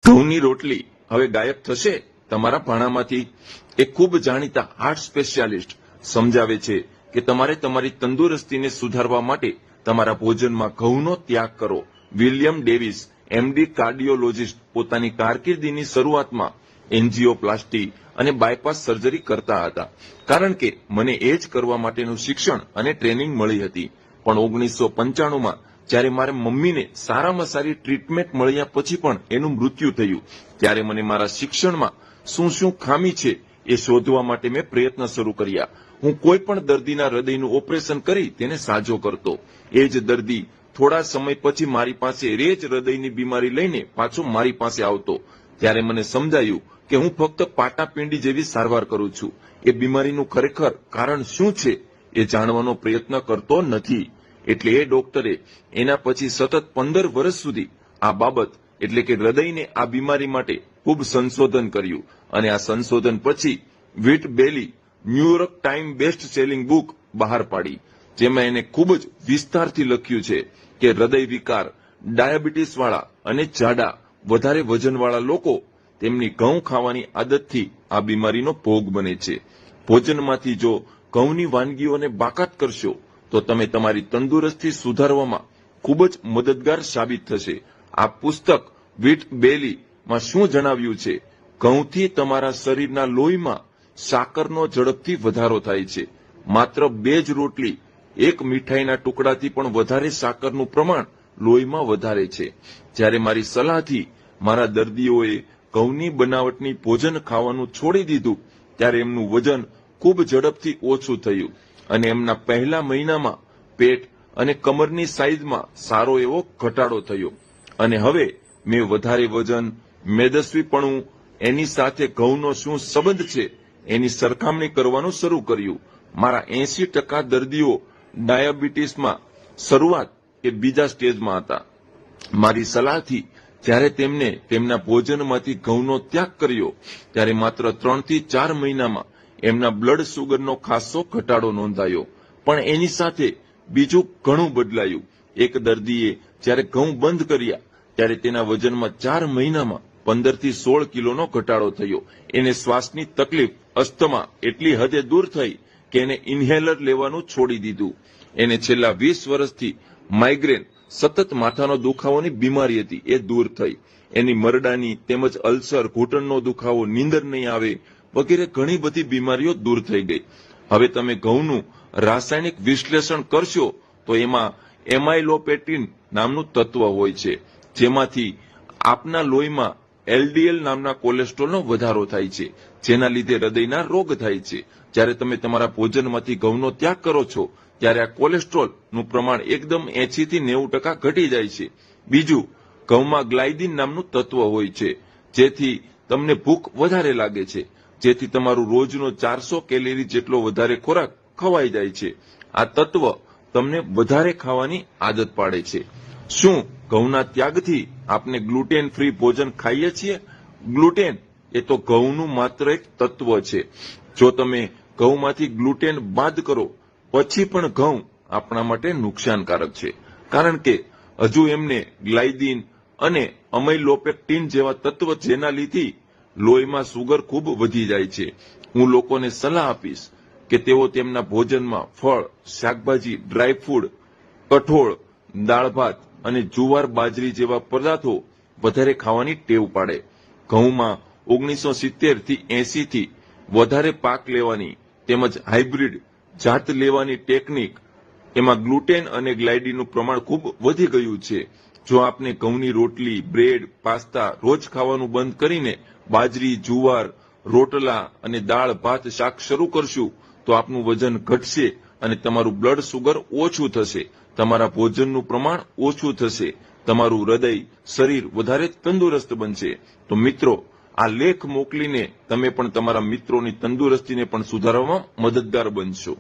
ઘઉંની રોટલી હવે ગાયબ થશે તમારા ભાણામાંથી? એક ખૂબ જાણીતા હાર્ટ સ્પેશિયાલિસ્ટ સમજાવે છે કે તમારે તમારી તંદુરસ્તીને સુધારવા માટે તમારા ભોજનમાં ઘઉંનો ત્યાગ કરો. વિલિયમ ડેવિસ એમડી કાર્ડિયોલોજિસ્ટ પોતાની કારકિર્દીની શરૂઆતમાં એન્જિયોપ્લાસ્ટી અને બાયપાસ સર્જરી કરતા હતા, કારણ કે મને એ જ કરવા માટેનું શિક્ષણ અને ટ્રેનિંગ મળી હતી. પણ 1995માં જ્યારે મારા મમ્મીને સારામાં સારી ટ્રીટમેન્ટ મળ્યા પછી પણ એનું મૃત્યુ થયું, ત્યારે મને મારા શિક્ષણમાં શું શું ખામી છે એ શોધવા માટે મેં પ્રયત્ન શરૂ કર્યા. હું કોઈ પણ દર્દીના હૃદયનું ઓપરેશન કરી તેને સાજો કરતો. એ જ દર્દી થોડા સમય પછી મારી પાસે એ જ હૃદયની બીમારી લઈને પાછો મારી પાસે આવતો. ત્યારે મને સમજાયું કે હું ફક્ત પાટાપિંડી જેવી સારવાર કરું છું. એ બીમારીનું ખરેખર કારણ શું છે એ જાણવાનો પ્રયત્ન કરતો નથી. એટલે એ ડોક્ટરે એના પછી સતત 15 વર્ષ સુધી આ બાબત એટલે કે હૃદયને આ બીમારી માટે ખૂબ સંશોધન કર્યું. અને આ સંશોધન પછી વિટ બેલી New York time best selling book બહાર પાડી, જેમાં એને ખૂબ જ વિસ્તારથી લખ્યું છે કે હૃદય વિકાર, ડાયાબિટીસ વાળા અને જાડા વધારે વજનવાળા લોકો તેમની ઘઉં ખાવાની આદતથી આ બીમારીનો ભોગ બને છે. ભોજનમાંથી જો ઘઉંની વાનગીઓને બાકાત કરશો તો તમે તમારી તંદુરસ્તી સુધારવામાં ખૂબ જ મદદગાર સાબિત થશે. આ પુસ્તક વિટ બેલીમાં શું જણાવ્યું છે? ઘઉંથી તમારા શરીરના લોહીમાં સાકરનો ઝડપથી વધારો થાય છે. માત્ર 2 જ રોટલી, 1 મીઠાઈના ટુકડાથી પણ વધારે સાકરનું પ્રમાણ લોહીમાં વધારે છે. જ્યારે મારી સલાહથી મારા દર્દીઓએ ઘઉંની બનાવટની ભોજન ખાવાનું છોડી દીધું, ત્યારે એમનું વજન ખૂબ ઝડપથી ઓછું થયું અને એમના પહેલા મહિનામાં પેટ અને કમરની સાઈઝમાં સારો એવો ઘટાડો થયો. અને હવે મેં વધારે વજન, મેદસ્વીપણું, એની સાથે ઘઉંનો શું સંબંધ છે એની સરખામણી કરવાનું શરૂ કર્યું. મારા 80% દર્દીઓ ડાયાબિટીસમાં શરૂઆત કે બીજા સ્ટેજમાં હતા. મારી સલાહથી જ્યારે તેમને તેમના ભોજનમાંથી ઘઉંનો ત્યાગ કર્યો, ત્યારે માત્ર 3 થી 4 મહિનામાં એમના બ્લડ સુગરનો ખાસ્સો ઘટાડો નોંધાયો. પણ એની સાથે બીજું ઘણું બદલાયું. એક દર્દીએ જ્યારે ઘઉં બંધ કર્યા, ત્યારે તેના વજનમાં 4 મહિનામાં 15 થી 16 કિલોનો ઘટાડો થયો. એને શ્વાસની તકલીફ, અસ્થમા એટલી હદે દૂર થઈ કે એને ઇન્હેલર લેવાનું છોડી દીધું. એને છેલ્લા 20 વર્ષથી માઇગ્રેન, સતત માથાનો દુખાવોની બીમારી હતી, એ દૂર થઈ. એની મરડાની તેમજ અલ્સર, ઘૂંટણનો દુખાવો, નીંદર નહીં આવે વગેરે ઘણી બધી બીમારીઓ દૂર થઈ ગઈ. હવે તમે ઘઉંનું રાસાયણિક વિશ્લેષણ કરશો તો એમાં એમાઇલોપેક્ટિન નામનું તત્વ હોય છે, જેમાંથી આપના લોહીમાં એલડીએલ નામના કોલેસ્ટ્રોલનો વધારો થાય છે, જેના લીધે હૃદયના રોગ થાય છે. જ્યારે તમે તમારા ભોજનમાંથી ઘઉંનો ત્યાગ કરો છો, ત્યારે આ કોલેસ્ટ્રોલનું પ્રમાણ એકદમ 80 થી 90% ઘટી જાય છે. બીજું, ઘઉંમાં ગ્લાયડિન નામનું તત્વ હોય છે, જેથી તમને ભૂખ વધારે લાગે છે, જેથી તમારું રોજનો 400 કેલરી જેટલો વધારે ખોરાક ખવાઈ જાય છે. આ તત્વ તમને વધારે ખાવાની આદત પાડે છે. શું ઘઉંના ત્યાગથી આપણે ગ્લુટેન ફ્રી ભોજન ખાઈએ છીએ? ગ્લુટેન એ તો ઘઉંનું માત્ર એક તત્વ છે. જો તમે ઘઉંમાંથી ગ્લુટેન બાદ કરો પછી પણ ઘઉં આપણા માટે નુકસાનકારક છે, કારણ કે હજુ એમને ગ્લાયડિન અને અમાઇલોપેક્ટિન જેવા તત્વ જેના લીધે લોહીમાં સુગર ખૂબ વધી જાય છે. હું લોકોને સલાહ આપીશ કે તેઓ તેમના ભોજનમાં ફળ, શાકભાજી, ડ્રાયફ્રૂટ, કઠોળ, દાળ ભાત અને જુવાર બાજરી જેવા પદાર્થો વધારે ખાવાની ટેવ પાડે. ઘઉંમાં 1970 થી 80 થી વધારે પાક લેવાની તેમજ હાઇબ્રિડ જાત લેવાની ટેકનિક, એમાં ગ્લુટેન અને ગ્લાયડિનનું પ્રમાણ ખૂબ વધી ગયું છે. જો આપણે ઘઉંની રોટલી, બ્રેડ, પાસ્તા રોજ ખાવાનું બંધ કરીને બાજરી, જુવાર, રોટલા અને દાળ ભાત, શાક શરૂ કરશું તો આપનું વજન ઘટશે અને તમારું બ્લડ સુગર ઓછું થશે, તમારા ભોજનનું પ્રમાણ ઓછું થશે, તમારું હૃદય, શરીર વધારે તંદુરસ્ત બનશે. તો મિત્રો, આ લેખ મોકલીને તમે પણ તમારા મિત્રોની તંદુરસ્તીને પણ સુધારવામાં મદદગાર બનશો.